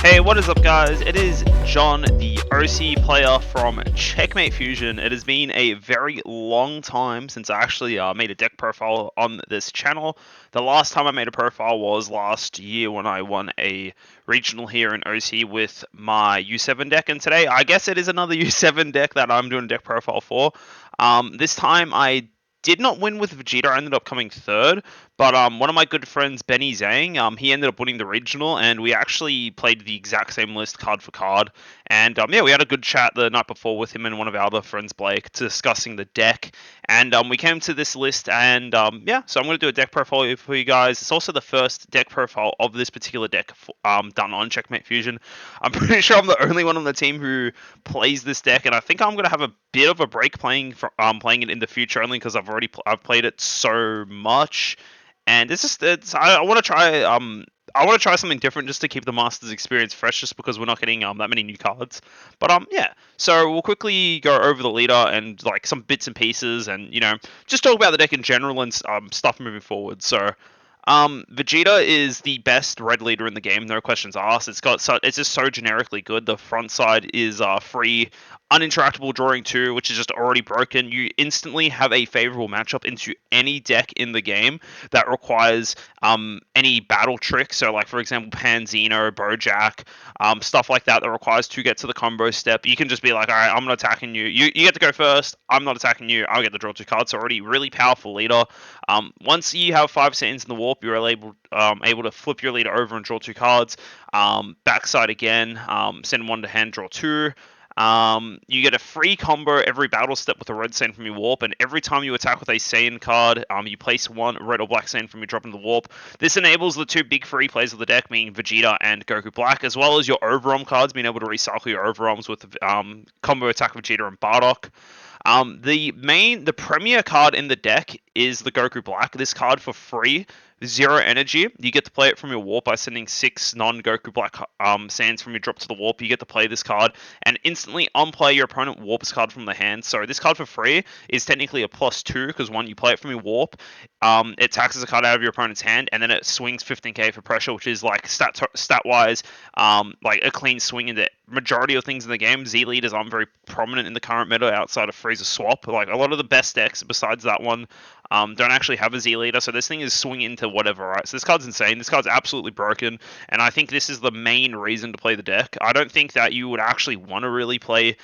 Hey, what is up guys? It is John, the OCE player from Checkmate Fusion. It has been a very long time since I actually made a deck profile on this channel. The last time I made a profile was last year when I won a regional here in OCE with my U7 deck, and today I guess it is another U7 deck that I'm doing a deck profile for. This time I did not win with Vegeta. I ended up coming third, but one of my good friends, Benny Zhang, he ended up winning the regional, and we actually played the exact same list card for card. And yeah, we had a good chat the night before with him and one of our other friends, Blake, discussing the deck. And we came to this list, and yeah, so I'm going to do a deck profile for you guys. It's also the first deck profile of this particular deck done on Checkmate Fusion. I'm pretty sure I'm the only one on the team who plays this deck, and I think I'm going to have a bit of a break playing it in the future, only because I've played it so much, and I want to try something different just to keep the Masters experience fresh, just because we're not getting that many new cards. But yeah, so we'll quickly go over the leader and like some bits and pieces, and just talk about the deck in general and stuff moving forward. So Vegeta is the best red leader in the game, no questions asked. It's just so generically good. The front side is free, uninteractable drawing 2, which is just already broken. You instantly have a favorable matchup into any deck in the game that requires any battle tricks. So like for example Panzino, Bojack, stuff like that requires to get to the combo step. You can just be like, alright, I'm not attacking you. You get to go first, I'm not attacking you, I'll get the draw 2 cards. So already really powerful leader. Once you have 5 seconds in the warp, you're able to flip your leader over and draw 2 cards. Backside again, send 1 to hand, draw 2. You get a free combo every battle step with a red sand from your warp, and every time you attack with a Saiyan card, you place 1 red or black sand from your drop into the warp. This enables the 2 big free plays of the deck, meaning Vegeta and Goku Black, as well as your Overwhelm cards, being able to recycle your Overwhelms with combo attack Vegeta and Bardock. The premier card in the deck is the Goku Black. This card for free, 0 energy. You get to play it from your warp by sending 6 non-Goku Black sands from your drop to the warp. You get to play this card and instantly unplay your opponent warps card from the hand. So this card for free is technically a +2 because one, you play it from your warp, it taxes a card out of your opponent's hand, and then it swings 15k for pressure, which is like stat-wise like a clean swing into majority of things in the game. Z leaders aren't very prominent in the current meta outside of Frieza Swap. Like a lot of the best decks besides that one don't actually have a Z leader, so this thing is swinging into whatever, right? So this card's insane. This card's absolutely broken, and I think this is the main reason to play the deck. I don't think that you would actually want to really play.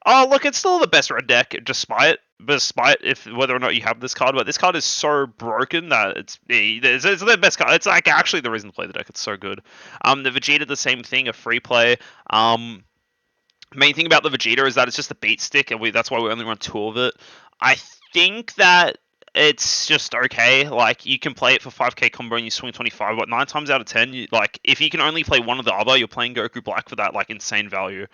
Oh, look, it's still the best red deck, despite whether or not you have this card. But this card is so broken that it's the best card. It's like actually the reason to play the deck. It's so good. The Vegeta, the same thing, a free play. Main thing about the Vegeta is that it's just a beat stick, and that's why we only run 2 of it. I think that it's just okay. Like, you can play it for 5k combo and you swing 25, but 9 times out of 10, if you can only play one or the other, you're playing Goku Black for that, like, insane value.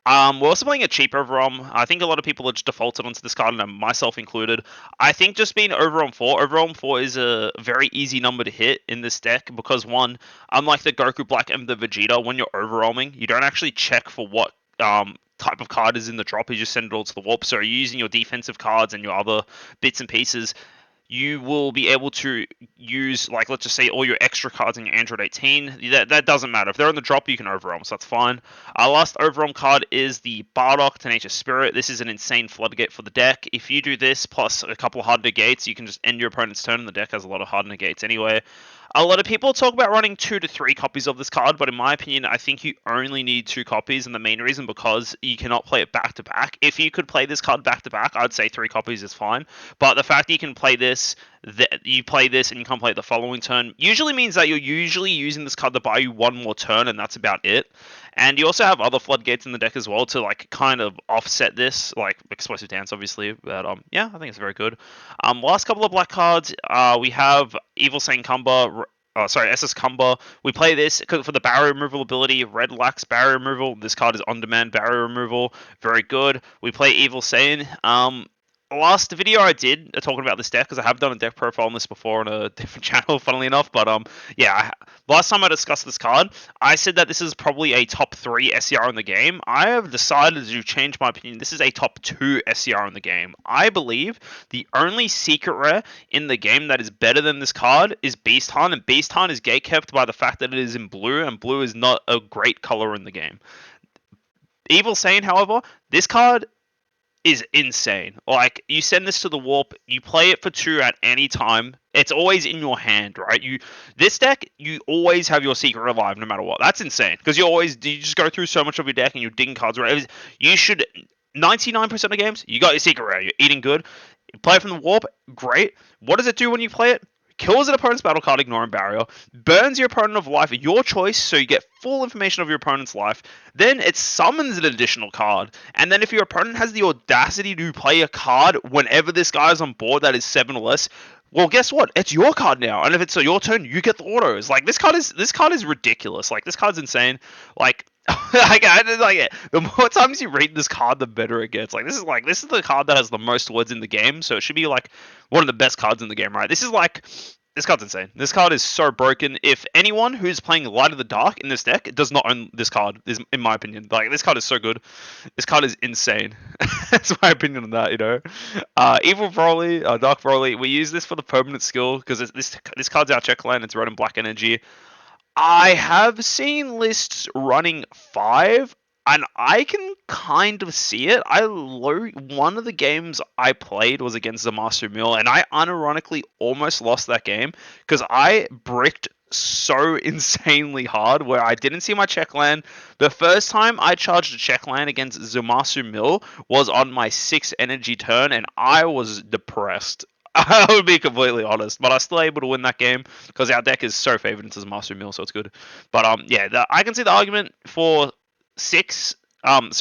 We're also playing a cheap Overwhelm. I think a lot of people are just defaulted onto this card, and myself included. I think just being Overwhelm 4, Overwhelm 4 is a very easy number to hit in this deck, because one, unlike the Goku Black and the Vegeta, when you're overwhelming, you don't actually check for what type of card is in the drop. You just send it all to the warp. So you're using your defensive cards and your other bits and pieces, you will be able to use, like, let's just say all your extra cards in your Android 18. That doesn't matter. If they're in the drop, you can Overwhelm, so that's fine. Our last Overwhelm card is the Bardock, Tenacious Spirit. This is an insane floodgate for the deck. If you do this, plus a couple of hard negates, you can just end your opponent's turn, and the deck has a lot of hard negates anyway. A lot of people talk about running 2 to 3 copies of this card, but in my opinion, I think you only need 2 copies, and the main reason because you cannot play it back to back. If you could play this card back to back, I'd say 3 copies is fine. But the fact that you can play this, you play this and you can't play it the following turn, usually means that you're usually using this card to buy you 1 more turn, and that's about it. And you also have other floodgates in the deck as well to like kind of offset this, like Explosive Dance, obviously. But yeah, I think it's very good. Last couple of black cards, we have Evil Saiyan Kumba. SS Kumba. We play this for the barrier removal ability. Red lacks barrier removal. This card is on-demand barrier removal. Very good. We play Evil Saiyan. last video I did talking about this deck, because I have done a deck profile on this before on a different channel, funnily enough. But yeah, last time I discussed this card, I said that this is probably a top 3 SCR in the game. I have decided to change my opinion. This is a top 2 SCR in the game. I believe the only secret rare in the game that is better than this card is Beast Hunt, and Beast Hunt is gatekept by the fact that it is in blue, and blue is not a great color in the game. Evil Sane, however, this card is insane. Like, you send this to the warp, you play it for 2 at any time. It's always in your hand, right? This deck, you always have your secret alive no matter what. That's insane, because you just go through so much of your deck and you're digging cards. Right? You should 99% of games, you got your secret rare. You're eating good. You play it from the warp, great. What does it do when you play it? Kills an opponent's battle card, ignoring barrier, burns your opponent of life at your choice, so you get full information of your opponent's life. Then it summons an additional card, and then if your opponent has the audacity to play a card whenever this guy is on board that is 7 or less, well, guess what? It's your card now, and if it's your turn, you get the autos. Like, this card is ridiculous. Like, this card's insane. Like, the more times you read this card, the better it gets. This is the card that has the most words in the game, so it should be like one of the best cards in the game, right? This card's insane. This card is so broken. If anyone who's playing Light of the Dark in this deck does not own this card, is in my opinion. Like, this card is so good. This card is insane. That's my opinion on that, you know. Evil Broly, Dark Broly, we use this for the permanent skill, because this card's our check land. It's red and black energy. I have seen lists running 5, and I can kind of see it. One of the games I played was against Zamasu Mill, and I unironically almost lost that game because I bricked so insanely hard where I didn't see my check land. The first time I charged a check land against Zamasu Mill was on my 6 energy turn, and I was depressed. I would be completely honest, but I was still able to win that game because our deck is so favored into Zamasu Mill, so it's good. But yeah, I can see the argument for 6. Playing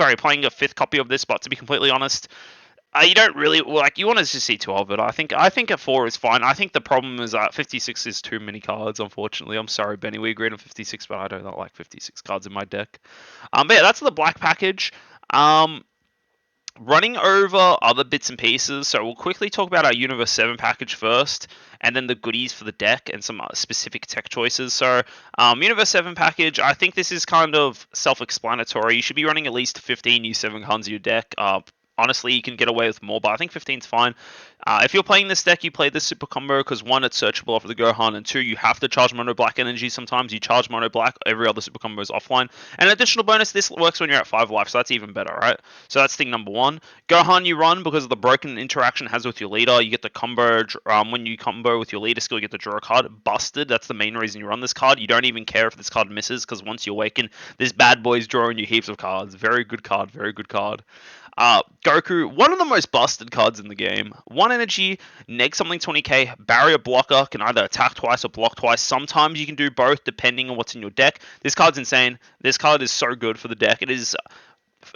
a 5th copy of this, but to be completely honest, you don't really you want to just see 2 of it. I think a 4 is fine. I think the problem is 56 is too many cards. Unfortunately, I'm sorry, Benny. We agreed on 56, but I don't like 56 cards in my deck. But yeah, that's the black package. Running over other bits and pieces, so we'll quickly talk about our Universe 7 package first, and then the goodies for the deck and some specific tech choices. So, Universe 7 package, I think this is kind of self-explanatory. You should be running at least 15 U7 cards in your deck. Honestly, you can get away with more, but I think 15 is fine. If you're playing this deck, you play this super combo because 1, it's searchable off the Gohan, and 2, you have to charge mono black energy sometimes. You charge mono black, every other super combo is offline. And an additional bonus, this works when you're at 5 life, so that's even better, right? So that's thing number 1. Gohan you run because of the broken interaction it has with your leader. You get the combo, when you combo with your leader skill, you get the draw card. Busted, that's the main reason you run this card. You don't even care if this card misses, because once you awaken, this bad boy's drawing you heaps of cards. Very good card, very good card. Goku, one of the most busted cards in the game. 1 energy, neg something 20k, barrier blocker, can either attack twice or block twice. Sometimes you can do both depending on what's in your deck. This card's insane. This card is so good for the deck.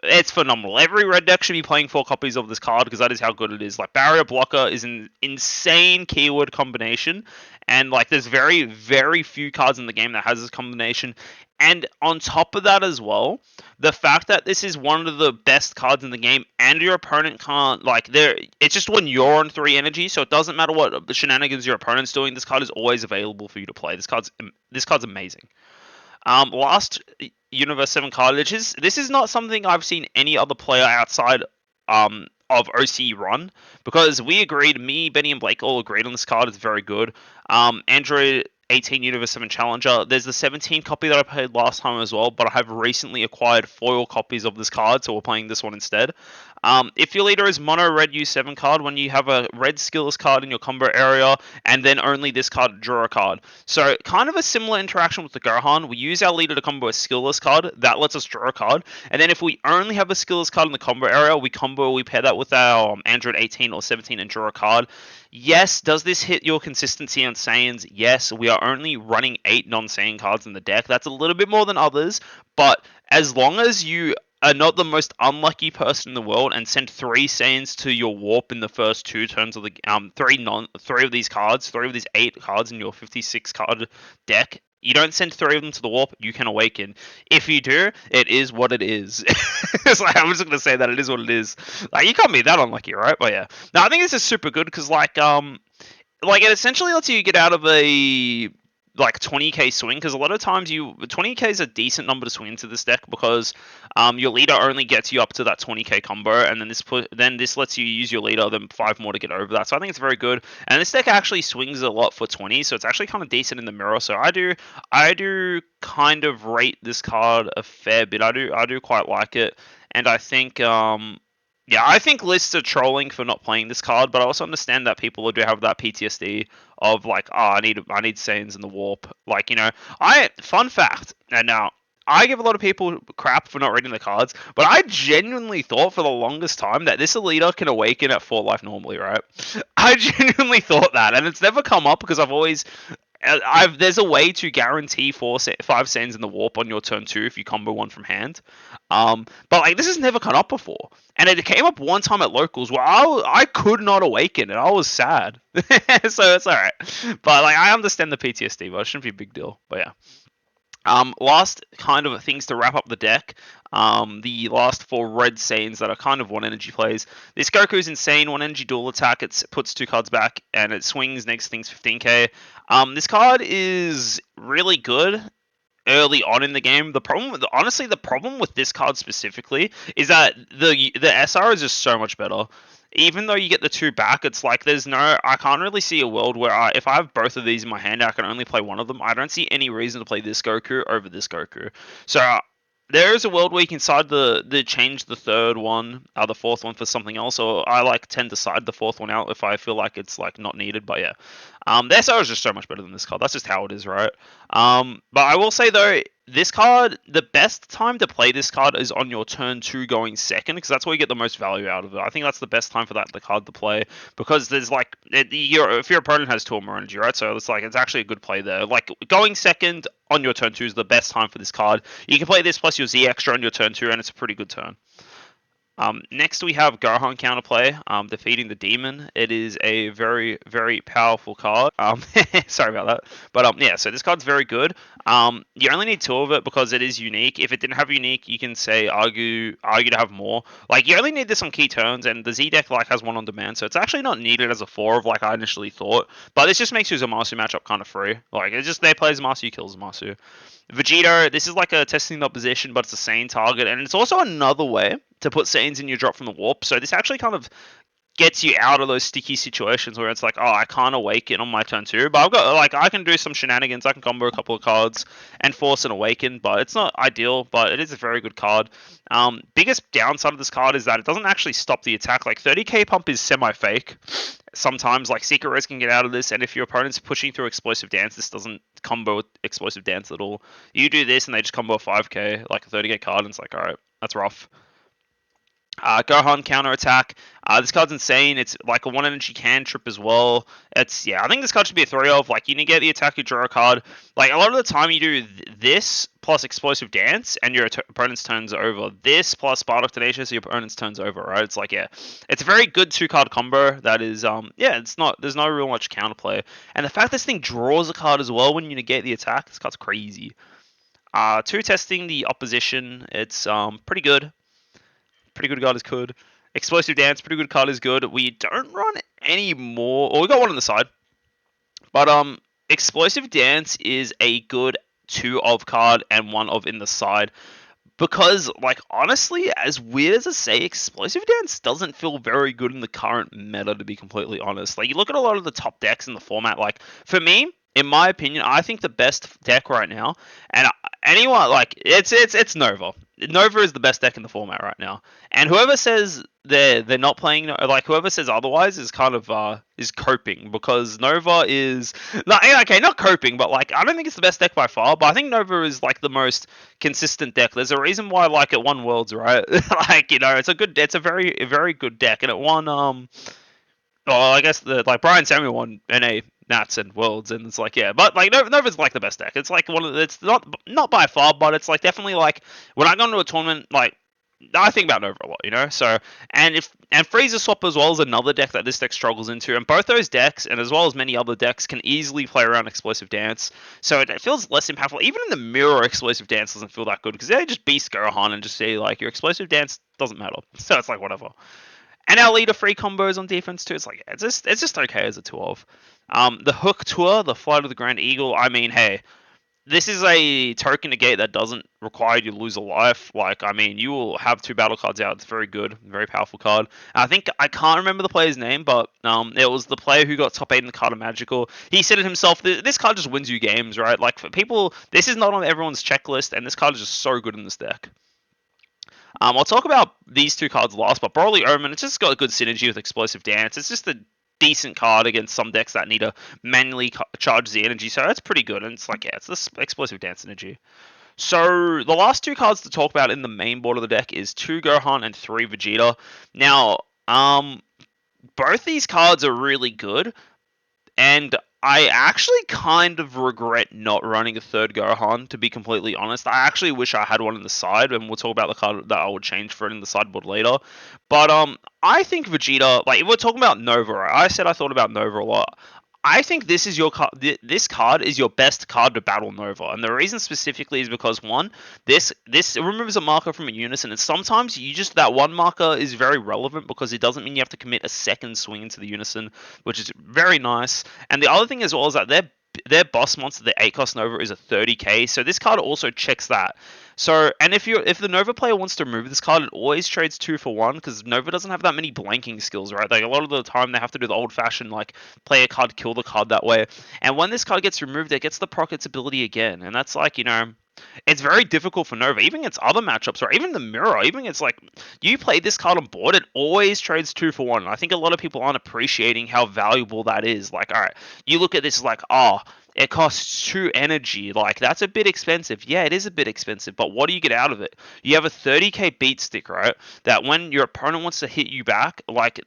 It's phenomenal. Every red deck should be playing 4 copies of this card because that is how good it is. Like, barrier blocker is an insane keyword combination, and there's very, very few cards in the game that has this combination. And on top of that as well, the fact that this is one of the best cards in the game, and your opponent can't, it's just when you're on 3 energy, so it doesn't matter what shenanigans your opponent's doing, this card is always available for you to play. This card's amazing. Last Universe 7 card, this is not something I've seen any other player outside of OCE run, because we agreed, me, Benny, and Blake all agreed on this card. It's very good. Android 18 Universe 7 Challenger. There's the 17 copy that I played last time as well, but I have recently acquired foil copies of this card, so we're playing this one instead. If your leader is mono red U7 card, when you have a red skills card in your combo area, and then only this card, draw a card. So kind of a similar interaction with the Gohan. We use our leader to combo a skillless card, that lets us draw a card, and then if we only have a skillless card in the combo area, we pair that with our Android 18 or 17 and draw a card. Yes, does this hit your consistency on Saiyans? Yes, we are only running 8 non-Saiyan cards in the deck. That's a little bit more than others, but as long as you are not the most unlucky person in the world and send 3 Saiyans to your warp in the first 2 turns of the 3 of these 8 cards in your 56 card deck, You don't send 3 of them to the warp, you can awaken. If you do, it is what it is. It's like, I'm just gonna say that it is what it is. Like, you can't be that unlucky, right? But yeah. No, I think this is super good because like it essentially lets you get out of a like 20k swing, because a lot of times 20k is a decent number to swing into this deck, because your leader only gets you up to that 20k combo, and then this lets you use your leader then 5 more to get over that. So I think it's very good, and this deck actually swings a lot for 20, so it's actually kind of decent in the mirror. So I do kind of rate this card a fair bit. I do quite like it, and I think yeah, I think lists are trolling for not playing this card, but I also understand that people do have that PTSD of like, oh, I need Saiyans in the warp. Like, you know, fun fact, and now I give a lot of people crap for not reading the cards, but I genuinely thought for the longest time that this Elita can awaken at 4 life normally, right? I genuinely thought that, and it's never come up because there's a way to guarantee 5 Saiyans in the warp on your turn 2 if you combo one from hand. But like, this has never come up before, and it came up one time at locals where I could not awaken, and I was sad. So it's all right. But like, I understand the PTSD, but it shouldn't be a big deal. But yeah. Last kind of things to wrap up the deck. The last 4 red Saiyans that are kind of 1 energy plays. This Goku's insane, 1 energy dual attack. It puts 2 cards back and it swings next thing's 15k. This card is really good early on in the game. Honestly, the problem with this card specifically is that the SR is just so much better. Even though you get the 2 back, it's like I can't really see a world where if I have both of these in my hand, I can only play one of them. I don't see any reason to play this Goku over this Goku. So there is a world where you can change the 3rd one, the 4th one for something else, or I tend to side the 4th one out if I feel like it's not needed. But yeah, the SR is just so much better than this card. That's just how it is, right? But I will say though, this card, the best time to play this card is on your turn 2 going second, because that's where you get the most value out of it. I think that's the best time for the card to play, because there's if your opponent has 2 or more energy, right? So it's actually a good play there. Like, going second on your turn 2 is the best time for this card. You can play this plus your Z extra on your turn 2, and it's a pretty good turn. Next we have Gohan Counterplay, defeating the Demon. It is a very, very powerful card. Sorry about that. But yeah, so this card's very good. You only need 2 of it because it is unique. If it didn't have unique, you can say argue to have more. Like, you only need this on key turns, and the Z deck has 1 on demand, so it's actually not needed as a 4 of I initially thought. But this just makes your Zamasu matchup kind of free. Like, it's just they play Zamasu, you kill Zamasu. Vegeta, this is like a testing the opposition, but it's a Saiyan target, and it's also another way to put Saiyans in your drop from the warp. So this actually kind of gets you out of those sticky situations where it's like, oh, I can't awaken on my turn 2, but I've got I can do some shenanigans. I can combo a couple of cards and force an awaken, but it's not ideal, but it is a very good card. Biggest downside of this card is that it doesn't actually stop the attack. Like, 30k pump is semi-fake. Sometimes Secret Race can get out of this, and if your opponent's pushing through Explosive Dance, this doesn't combo with Explosive Dance at all. You do this and they just combo a 5k, like a 30k card, and it's like, alright, that's rough. Gohan counter attack. This card's insane. It's like a 1 energy cantrip as well. I think this card should be a 3 of. Like, you need to get the attack, you draw a card. Like, a lot of the time you do this plus Explosive Dance and your opponent's turns over. This plus Bardock Tenacious, your opponent's turns over, right? It's like, yeah, it's a very good 2-card combo that is, there's no real much counterplay. And the fact this thing draws a card as well when you negate the attack, this card's crazy. 2 testing the opposition, it's pretty good. Pretty good card is good. Explosive Dance, pretty good card is good. We don't run any more. Well, we got 1 on the side. But Explosive Dance is a good 2 of card and 1 of in the side. Because, like, honestly, as weird as I say, Explosive Dance doesn't feel very good in the current meta, to be completely honest. Like, you look at a lot of the top decks in the format, like, for me, in my opinion, I think the best deck right now, and anyone, like, it's Nova. Nova is the best deck in the format right now. And whoever says they're not playing, like, whoever says otherwise is kind of, is coping, because Nova is, okay, not coping, but, like, I don't think it's the best deck by far, but I think Nova is, like, the most consistent deck. There's a reason why, like, it won Worlds, right? Like, you know, it's a very, very good deck, and it won, well, I guess, Brian Samuel won NA Nats and Worlds, and it's like, yeah, but like Nova's like the best deck. It's like it's not by far, but it's like definitely like when I go into a tournament, like I think about Nova a lot, you know. So and Freezer Swap as well is another deck that this deck struggles into, and both those decks, and as well as many other decks, can easily play around Explosive Dance. So it feels less impactful. Even in the mirror, Explosive Dance doesn't feel that good because they just beast Gohan and just say like your Explosive Dance doesn't matter. So it's like whatever. And our leader free combos on defense too. It's like it's just okay as a 2 of. The Hook Tour, the Flight of the Grand Eagle. I mean, hey, this is a token negate that doesn't require you to lose a life. Like, I mean, you will have 2 battle cards out. It's very good, very powerful card. I think I can't remember the player's name, but it was the player who got top 8 in the card of Magical. He said it himself. This card just wins you games, right? Like for people, this is not on everyone's checklist, and this card is just so good in this deck. I'll talk about these 2 cards last, but Broly Omen, it's just got a good synergy with Explosive Dance. It's just a decent card against some decks that need to manually charge the energy, so that's pretty good. And it's like, yeah, it's this Explosive Dance energy. So the last 2 cards to talk about in the main board of the deck is 2 Gohan and 3 Vegeta. Now, both these cards are really good, and I actually kind of regret not running a 3rd Gohan, to be completely honest. I actually wish I had one in the side, and we'll talk about the card that I would change for it in the sideboard later. But I think Vegeta, like if we're talking about Nova, right? I said I thought about Nova a lot. I think this is your card. This card is your best card to battle Nova, and the reason specifically is because one, this removes a marker from a Unison, and sometimes you just that one marker is very relevant because it doesn't mean you have to commit a second swing into the Unison, which is very nice. And the other thing as well is that their boss monster, the 8-cost Nova, is a 30k, so this card also checks that. So, and if the Nova player wants to remove this card, it always trades 2 for 1 because Nova doesn't have that many blanking skills, right? Like a lot of the time they have to do the old-fashioned like play a card, kill the card that way. And when this card gets removed, it gets the Procket's ability again, and that's like, you know, it's very difficult for Nova, even against other matchups, or even the mirror. Even it's like you play this card on board, it always trades 2 for 1. And I think a lot of people aren't appreciating how valuable that is. Like, all right, you look at this like, oh, it costs 2 energy. Like, that's a bit expensive. Yeah, it is a bit expensive, but what do you get out of it? You have a 30k beat stick, right? That when your opponent wants to hit you back, like,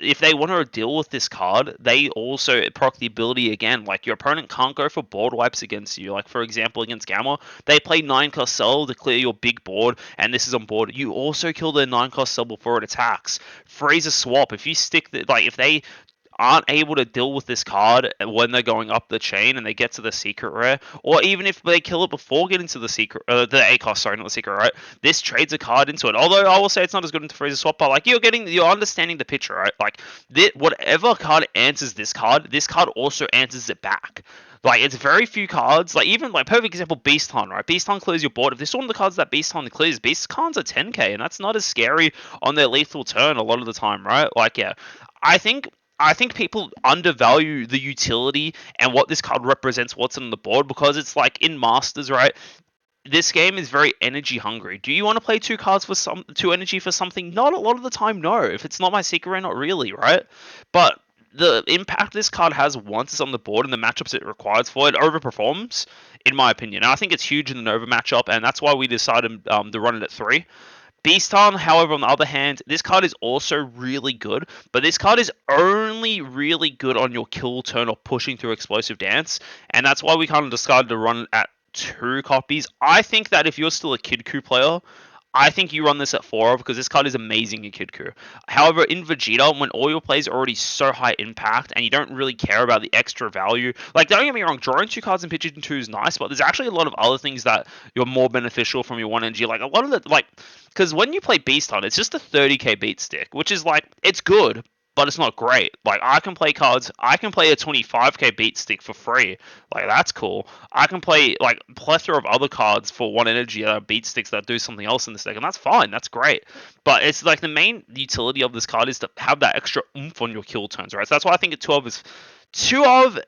if they want to deal with this card, they also proc the ability again. Like, your opponent can't go for board wipes against you. Like, for example, against Gamma, they play 9-cost Cell to clear your big board, and this is on board. You also kill their 9-cost Cell before it attacks. Freezer Swap, if you stick the, like, if they aren't able to deal with this card when they're going up the chain and they get to the secret rare, or even if they kill it before getting to the secret, the A cost, sorry, not the secret, right? This trades a card into it. Although I will say it's not as good into Freezer Swap, but like you're understanding the picture, right? Like whatever card answers this card also answers it back. Like, it's very few cards. Like, even, like, perfect example, Beast Hunt, right? Beast Hunt clears your board. If this is one of the cards that Beast Hunt clears, Beast Hunt's a 10k, and that's not as scary on their lethal turn a lot of the time, right? Like, yeah. I think people undervalue the utility and what this card represents, what's on the board, because it's like in Masters, right? This game is very energy hungry. Do you want to play 2 cards for 2 energy for something? Not a lot of the time, no. If it's not my secret rare, not really, right? But the impact this card has once it's on the board and the matchups it requires for it overperforms, in my opinion. And I think it's huge in the Nova matchup, and that's why we decided to run it at 3. Beast Hunt, however, on the other hand, this card is also really good, but this card is only really good on your kill turn or pushing through Explosive Dance, and that's why we kind of decided to run it at 2 copies. I think that if you're still a Kid Coup player, I think you run this at 4 because this card is amazing in Kid Coup. However, in Vegeta, when all your plays are already so high impact and you don't really care about the extra value, like, don't get me wrong, drawing 2 cards in pitching 2 is nice, but there's actually a lot of other things that you're more beneficial from your 1 energy. Like, a lot of the, like, because when you play Beast Hunt, it's just a 30k beat stick, which is, like, it's good, but it's not great. Like, I can play cards, I can play a 25k beat stick for free. Like, that's cool. I can play, like, a plethora of other cards for 1 energy that are beat sticks that do something else in this deck, and that's fine, that's great. But it's, like, the main utility of this card is to have that extra oomph on your kill turns, right? So that's why I think a 2 is... 2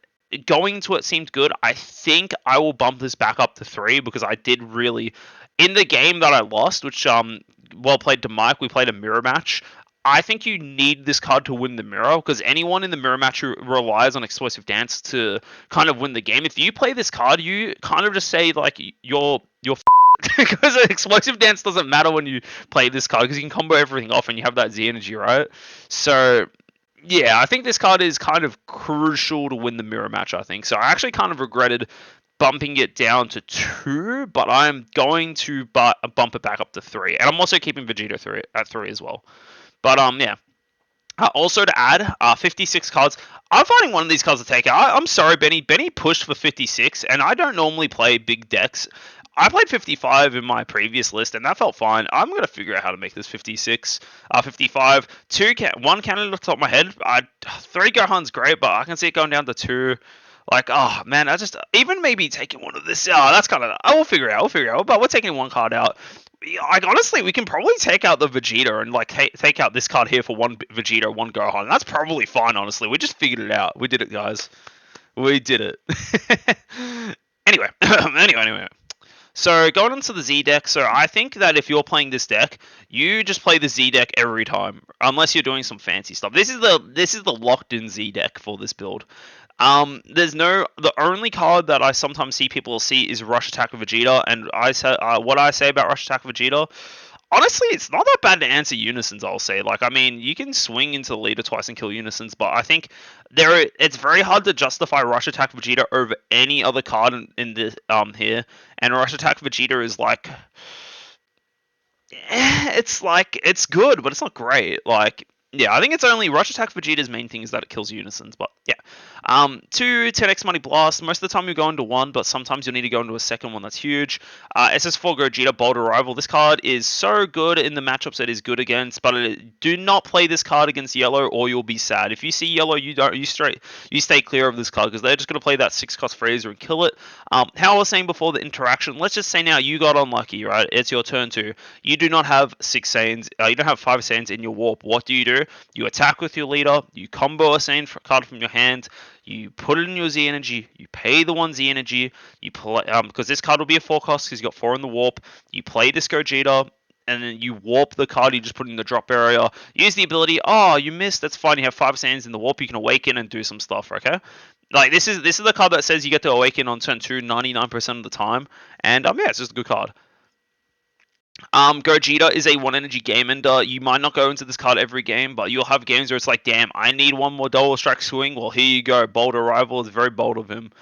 going to it seemed good. I think I will bump this back up to 3 because I did really... In the game that I lost, which, well played to Mike, we played a mirror match. I think you need this card to win the mirror, because anyone in the mirror match who relies on Explosive Dance to kind of win the game, if you play this card, you kind of just say, like, you're because Explosive Dance doesn't matter when you play this card, because you can combo everything off and you have that Z energy, right? So, yeah, I think this card is kind of crucial to win the mirror match, I think. So I actually kind of regretted bumping it down to 2, but I'm going to bump it back up to 3. And I'm also keeping Vegeta 3 at 3 as well. But yeah. Also to add, 56 cards. I'm finding one of these cards to take out. I'm sorry, Benny. Benny pushed for 56, and I don't normally play big decks. I played 55 in my previous list, and that felt fine. I'm going to figure out how to make this 56, 55. 1 cannon off the top of my head. 3 Gohan's great, but I can see it going down to 2. Like, oh, man, even maybe taking one of this, that's kind of, I will figure it out, but we're taking 1 card out. Like, honestly, we can probably take out the Vegeta and, like, take out this card here for 1 Vegeta, 1 Gohan. That's probably fine, honestly. We just figured it out. We did it, guys. We did it. Anyway. Anyway. So, going into the Z deck, so I think that if you're playing this deck, you just play the Z deck every time, unless you're doing some fancy stuff. This is the locked-in Z deck for this build. The only card that I sometimes see people see is Rush Attack of Vegeta, and what I say about Rush Attack of Vegeta, honestly, it's not that bad to answer Unisons, I'll say. Like, I mean, you can swing into the leader twice and kill Unisons, but I think it's very hard to justify Rush Attack Vegeta over any other card in this here, and Rush Attack Vegeta is like, it's good, but it's not great. Like, yeah, I think it's only Rush Attack Vegeta's main thing is that it kills Unisons, but yeah. 2 10x Money Blast. Most of the time you go into 1, but sometimes you'll need to go into a second one that's huge. SS4 Gogeta Bold Arrival. This card is so good in the matchups it is good against, but do not play this card against yellow or you'll be sad. If you see yellow, you stay clear of this card because they're just going to play that 6-cost Fraser and kill it. How I was saying before the interaction, let's just say now you got unlucky, right? It's your turn 2. You do not have 6 Saiyans, you don't have 5 Saiyans in your warp. What do? You attack with your leader, you combo a Saiyan card from your hand, you put it in your Z energy, you pay the 1 Z energy, you play because this card will be a 4-cost because you got 4 in the warp. You play this Gogeta, and then you warp the card you just put in the drop area. Use the ability. Oh, you missed. That's fine. You have 5 Saiyans in the warp. You can awaken and do some stuff. Okay. Like this is the card that says you get to awaken on turn 2 99% of the time, and yeah, it's just a good card. Gogeta is a 1 energy game ender. You might not go into this card every game, but you'll have games where it's like, damn, I need 1 more double strike swing. Well, here you go. Bold Arrival is very bold of him.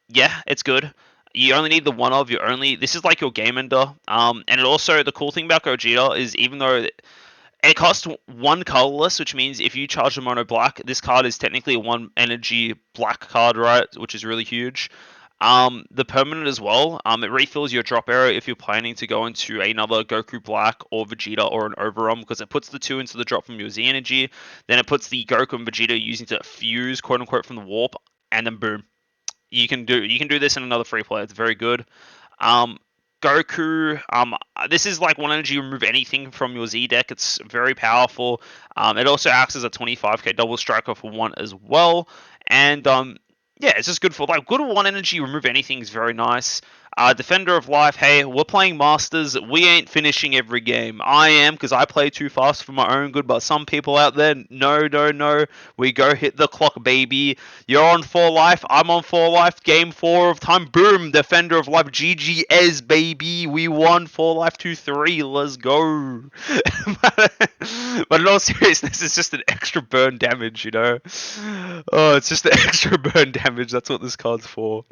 Yeah, it's good. You only need the 1 of this is like your game ender. And it also, the cool thing about Gogeta is even though it costs 1 colorless, which means if you charge the mono black, this card is technically a 1 energy black card, right? Which is really huge. The permanent as well, it refills your drop area if you're planning to go into another Goku Black or Vegeta or an Overwhelm, because it puts the 2 into the drop from your Z energy, then it puts the Goku and Vegeta using to fuse, quote unquote, from the warp, and then boom. You can do this in another free play. It's very good. Goku, this is like 1 energy, remove anything from your Z deck. It's very powerful. It also acts as a 25k double striker for 1 as well. And yeah, it's just good for good 1 energy, remove anything is very nice. Defender of Life, hey, we're playing Masters. We ain't finishing every game. I am, because I play too fast for my own good, but some people out there, no. We go hit the clock, baby. You're on 4 life, I'm on 4 life. Game 4 of time, boom, Defender of Life, GGS, baby. We won 4 life 2-3, let's go. But in all seriousness, it's just an extra burn damage, you know? Oh, it's just the extra burn damage, that's what this card's for.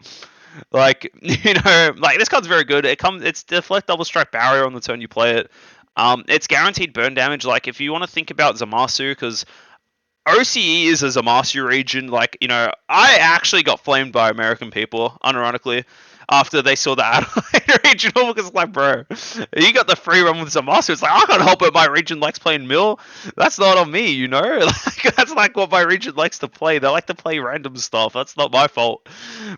Like, you know, like this card's very good. It's deflect double strike barrier on the turn you play it. It's guaranteed burn damage. Like if you want to think about Zamasu, because OCE is a Zamasu region. Like, you know, I actually got flamed by American people, unironically, after they saw the Adelaide regional, because like, bro, you got the free run with Zamasu. It's like, I can't help it, my region likes playing Mill. That's not on me, you know? Like, that's like what my region likes to play. They like to play random stuff. That's not my fault.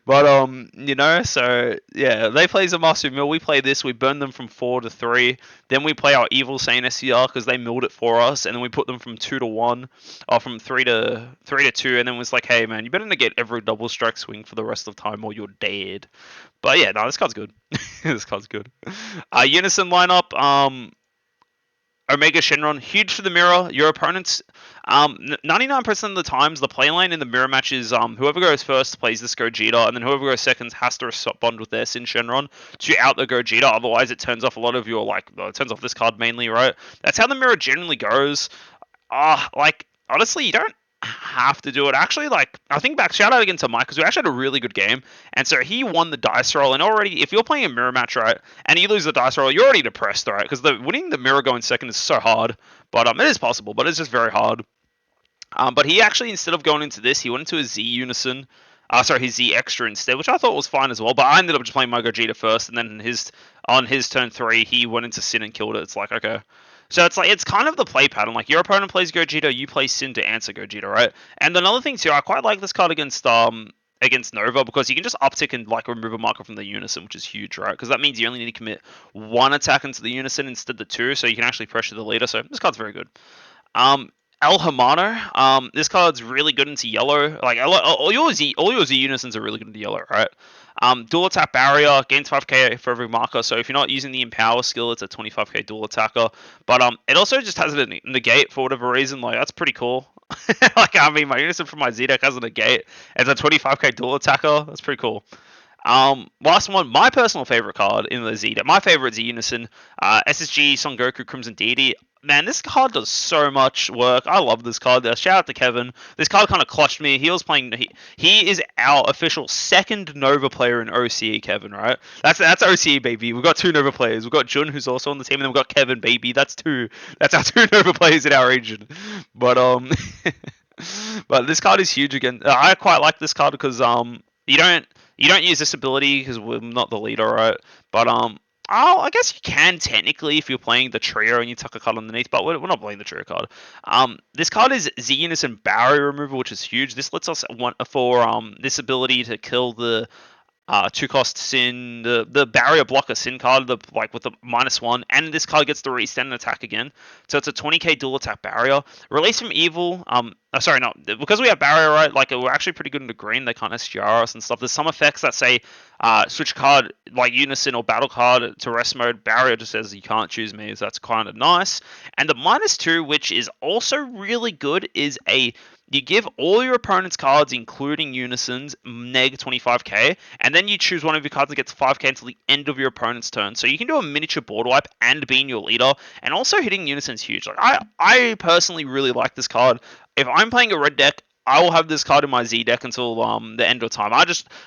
But, you know, so, yeah, they play Zamasu Mill. We play this. We burn them from 4 to 3. Then we play our Evil Saiyan SCR, because they milled it for us. And then we put them from 2 to 1, or from 3 to 2. And then it was like, hey, man, you better not get every double strike swing for the rest of the time, or you're dead. But yeah, no, this card's good. This card's good. Unison lineup. Omega Shenron, huge for the mirror. Your opponents, 99% of the times, the play lane in the mirror match is whoever goes first plays this Gogeta, and then whoever goes second has to respond with their Sin Shenron to out the Gogeta. Otherwise, it turns off a lot of your, it turns off this card mainly, right? That's how the mirror generally goes. Like, honestly, you don't have to do it. Actually, like, I think back, shout out again to Mike, because we actually had a really good game. And so he won the dice roll. And already, if you're playing a mirror match, right, and you lose the dice roll, you're already depressed, right? Because winning the mirror going second is so hard. But it is possible, but it's just very hard. But he actually, instead of going into this, he went into a Z-Unison. Sorry, his Z Extra instead, which I thought was fine as well. But I ended up just playing my Gogeta first, and then on his turn 3, he went into Sin and killed it. It's like, okay. So it's like, it's kind of the play pattern. Like, your opponent plays Gogeta, you play Sin to answer Gogeta, right? And another thing too, I quite like this card against Nova, because you can just uptick and like remove a marker from the Unison, which is huge, right? Because that means you only need to commit 1 attack into the Unison instead of the 2, so you can actually pressure the leader. So this card's very good. El Hermano, this card's really good into yellow. Like, all your Z Unisons are really good into yellow, right? Dual attack barrier, gains 5k for every marker. So if you're not using the Empower skill, it's a 25k dual attacker. But it also just has a negate for whatever reason. Like, that's pretty cool. Like, I mean, my Unison from my Z deck has a negate. It's a 25k dual attacker. That's pretty cool. Last one, my personal favorite card in the Z deck. My favorite Z Unison, SSG Son Goku Crimson Deity. Man, this card does so much work. I love this card. Shout out to Kevin. This card kind of clutched me. He was playing. He is our official second Nova player in OCE, Kevin. Right? That's OCE, baby. We've got 2 Nova players. We've got Jun, who's also on the team, and then we've got Kevin, baby. That's our 2 Nova players in our region. But but this card is huge again. I quite like this card because you don't use this ability because we're not the leader, right? But I guess you can technically if you're playing the trio and you tuck a card underneath, but we're not playing the trio card. This card is Z-Unison Barrier Removal, which is huge. This lets us for this ability to kill the 2-cost Sin, the barrier blocker Sin card, like with the -1, and this card gets to restand and attack again. So it's a 20k dual attack barrier. Release from evil. Sorry, no, because we have barrier, right? Like, we're actually pretty good into green. They can't SGR us and stuff. There's some effects that say switch card like Unison or battle card to rest mode. Barrier just says you can't choose me, so that's kind of nice. And the -2, which is also really good, is you give all your opponent's cards, including Unisons, neg 25k, and then you choose one of your cards that gets 5k until the end of your opponent's turn. So you can do a miniature board wipe and being your leader, and also hitting Unison's huge. Like, I personally really like this card. If I'm playing a red deck, I will have this card in my Z deck until the end of time.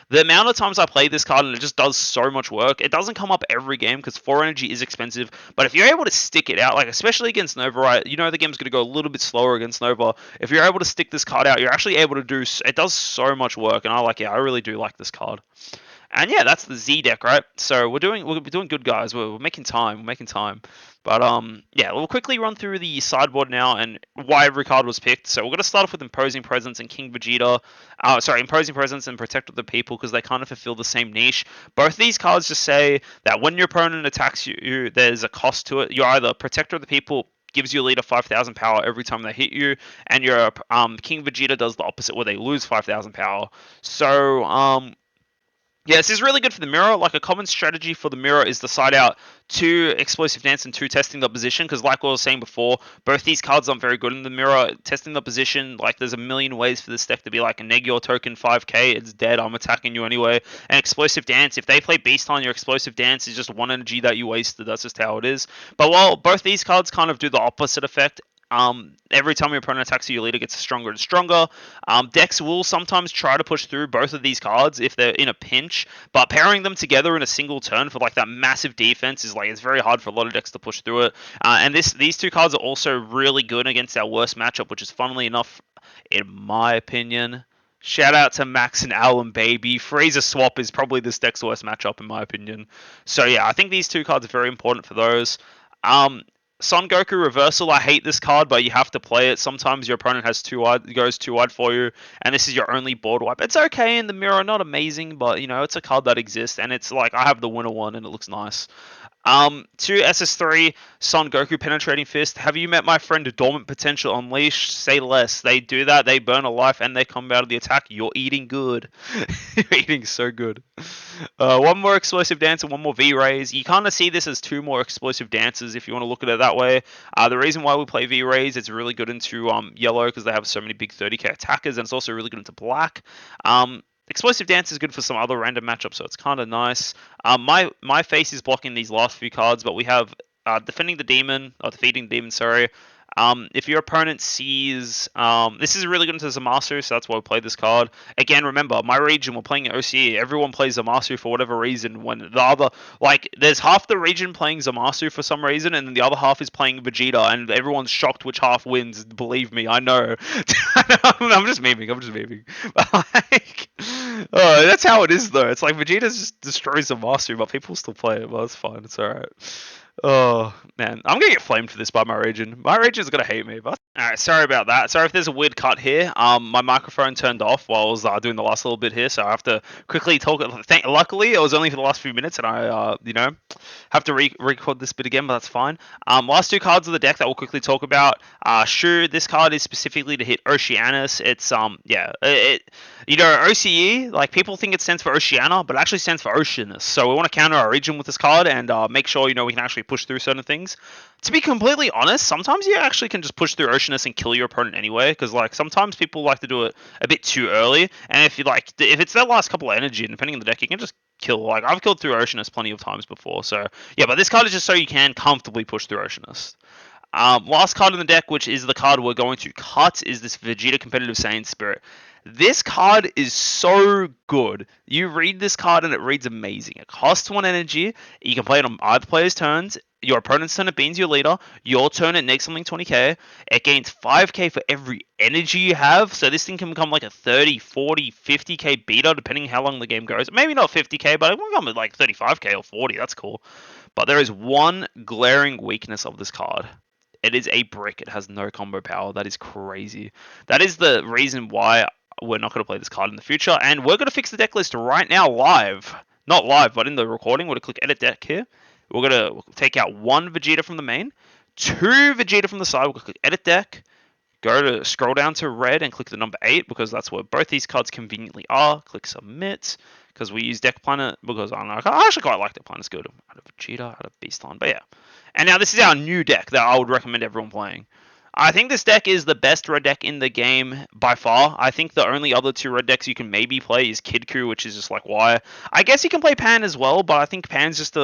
The amount of times I play this card and it just does so much work. It doesn't come up every game because 4 energy is expensive, but if you're able to stick it out, like especially against Nova, right? You know the game's going to go a little bit slower against Nova. If you're able to stick this card out, you're actually able to do. It does so much work, and I really do like this card. And yeah, that's the Z deck, right? So we're doing good, guys. We're making time. We're making time. But yeah, we'll quickly run through the sideboard now and why every card was picked. So we're going to start off with Imposing Presence and King Vegeta. Imposing Presence and Protect of the People, because they kind of fulfill the same niche. Both of these cards just say that when your opponent attacks you, there's a cost to it. You're either Protector of the People, gives your leader 5,000 power every time they hit you, and your King Vegeta does the opposite, where they lose 5,000 power. So yeah, this is really good for the mirror. Like, a common strategy for the mirror is to side out 2 Explosive Dance and 2 Testing the Position, because like I was saying before, both these cards aren't very good in the mirror. Testing the Position, like, there's a million ways for this deck to be like a neg your token 5k, it's dead, I'm attacking you anyway. And Explosive Dance, if they play Beast on, your Explosive Dance is just 1 energy that you wasted. That's just how it is. But while both these cards kind of do the opposite effect, every time your opponent attacks you, your leader gets stronger and stronger. Decks will sometimes try to push through both of these cards if they're in a pinch, but pairing them together in a single turn for like that massive defense is like, it's very hard for a lot of decks to push through it. And these 2 cards are also really good against our worst matchup, which is, funnily enough, in my opinion, shout out to Max and Alan, baby. Freezer Swap is probably this deck's worst matchup, in my opinion. So yeah, I think these 2 cards are very important for those. Son Goku Reversal, I hate this card, but you have to play it. Sometimes your opponent goes too wide for you, and this is your only board wipe. It's okay in the mirror, not amazing, but you know, it's a card that exists, and it's like, I have the winner one, and it looks nice. 2 SS3, Son Goku Penetrating Fist. Have you met my friend Dormant Potential Unleashed? Say less. They do that, they burn a life, and they come out of the attack. You're eating good. You're eating so good. 1 more Explosive Dance and 1 more V-Rays. You kind of see this as 2 more Explosive Dances if you want to look at it that way. The reason why we play V-Rays, it's really good into yellow because they have so many big 30k attackers, and it's also really good into black. Explosive Dance is good for some other random matchups, so it's kind of nice. My face is blocking these last few cards, but we have Defending the Demon, or Defeating the Demon, sorry. If your opponent sees, this is really good into Zamasu, so that's why we played this card. Again, remember, my region, we're playing OCE. Everyone plays Zamasu for whatever reason. When the other, like, there's half the region playing Zamasu for some reason, and then the other half is playing Vegeta, and everyone's shocked which half wins. Believe me, I know. I'm just memeing. I'm just memeing. Like, that's how it is, though. It's like Vegeta just destroys Zamasu, but people still play it. Well, it's fine. It's alright. Oh man, I'm gonna get flamed for this by my region. My region's gonna hate me, but alright, sorry about that. Sorry if there's a weird cut here. My microphone turned off while I was doing the last little bit here, so I have to quickly talk. Luckily, it was only for the last few minutes, and I, have to record this bit again, but that's fine. Last two cards of the deck that we'll quickly talk about. Sure, this card is specifically to hit Oceanus. It's OCE, like, people think it stands for Oceania, but it actually stands for Oceanus. So we want to counter our region with this card and make sure, we can actually push through certain things. To be completely honest, sometimes you actually can just push through Oceanus and kill your opponent anyway, because, like, sometimes people like to do it a bit too early, and if it's their last couple of energy, and depending on the deck, you can just kill. Like, I've killed through Oceanus plenty of times before, so yeah, but this card is just so you can comfortably push through Oceanus. Last card in the deck, which is the card we're going to cut, is this Vegeta Competitive Saiyan Spirit. This card is so good. You read this card and it reads amazing. It costs 1 energy. You can play it on either player's turns. Your opponent's turn, it beans your leader. Your turn, it makes something 20k. It gains 5k for every energy you have. So this thing can become like a 30, 40, 50k beater, depending how long the game goes. Maybe not 50k, but it will come with like 35k or 40. That's cool. But there is one glaring weakness of this card. It is a brick. It has no combo power. That is crazy. That is the reason why we're not going to play this card in the future. And we're going to fix the deck list right now live. Not live, but in the recording. We're going to click Edit Deck here. We're going to take out 1 Vegeta from the main, 2 Vegeta from the side. We're going to click Edit Deck. Scroll down to red and click the number 8 because that's where both these cards conveniently are. Click Submit because we use Deck Planet because I actually quite like Deck Planet. It's good. Out of Vegeta, out of Beastline. But yeah. And now this is our new deck that I would recommend everyone playing. I think this deck is the best red deck in the game by far. I think the only other 2 red decks you can maybe play is Kid Ku, which is just like why. I guess you can play Pan as well, but I think Pan's just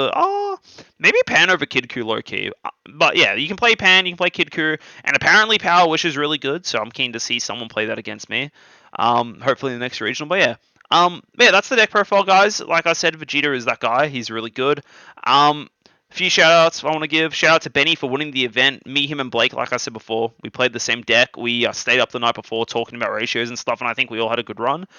maybe Pan over Kid Ku low key. But yeah, you can play Pan, you can play Kid Ku, and apparently Power Wish is really good, so I'm keen to see someone play that against me. Hopefully in the next regional, but yeah. Yeah, that's the deck profile, guys. Like I said, Vegeta is that guy. He's really good. A few shoutouts I want to give. Shout out to Benny for winning the event. Me, him, and Blake, like I said before, we played the same deck. We stayed up the night before talking about ratios and stuff, and I think we all had a good run.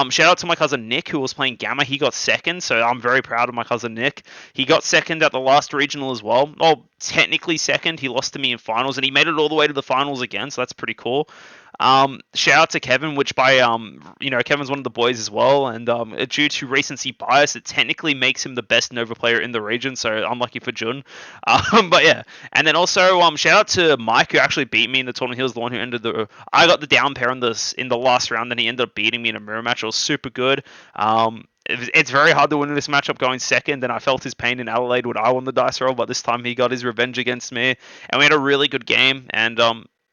Shout out to my cousin Nick, who was playing Gamma. He got second, so I'm very proud of my cousin Nick. He got second at the last regional as well. Well, technically second. He lost to me in finals, and he made it all the way to the finals again, so that's pretty cool. Shout out to Kevin, which by, Kevin's one of the boys as well, and due to recency bias, it technically makes him the best Nova player in the region, so unlucky for Jun. But yeah, and then also, shout out to Mike, who actually beat me in the tournament. He was the one who ended I got the down pair in the last round, and he ended up beating me in a mirror match. It was super good. It's very hard to win this matchup going second, and I felt his pain in Adelaide when I won the dice roll, but this time he got his revenge against me, and we had a really good game, and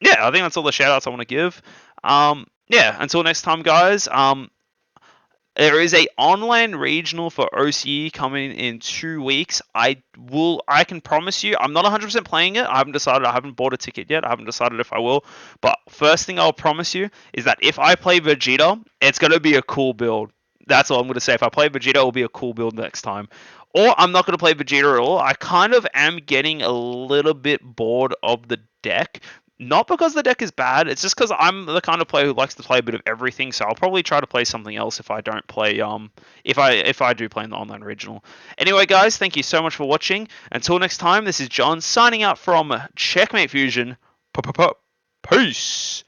yeah, I think that's all the shoutouts I want to give. Yeah, until next time, guys. There is a online regional for OCE coming in 2 weeks. I can promise you, I'm not 100% playing it. I haven't decided. I haven't bought a ticket yet. I haven't decided if I will. But first thing I'll promise you is that if I play Vegeta, it's going to be a cool build. That's all I'm going to say. If I play Vegeta, it will be a cool build next time. Or I'm not going to play Vegeta at all. I kind of am getting a little bit bored of the deck. Not because the deck is bad, it's just because I'm the kind of player who likes to play a bit of everything, so I'll probably try to play something else if I don't play, if I do play in the online regional. Anyway, guys, thank you so much for watching. Until next time, this is John signing out from Checkmate Fusion. Peace!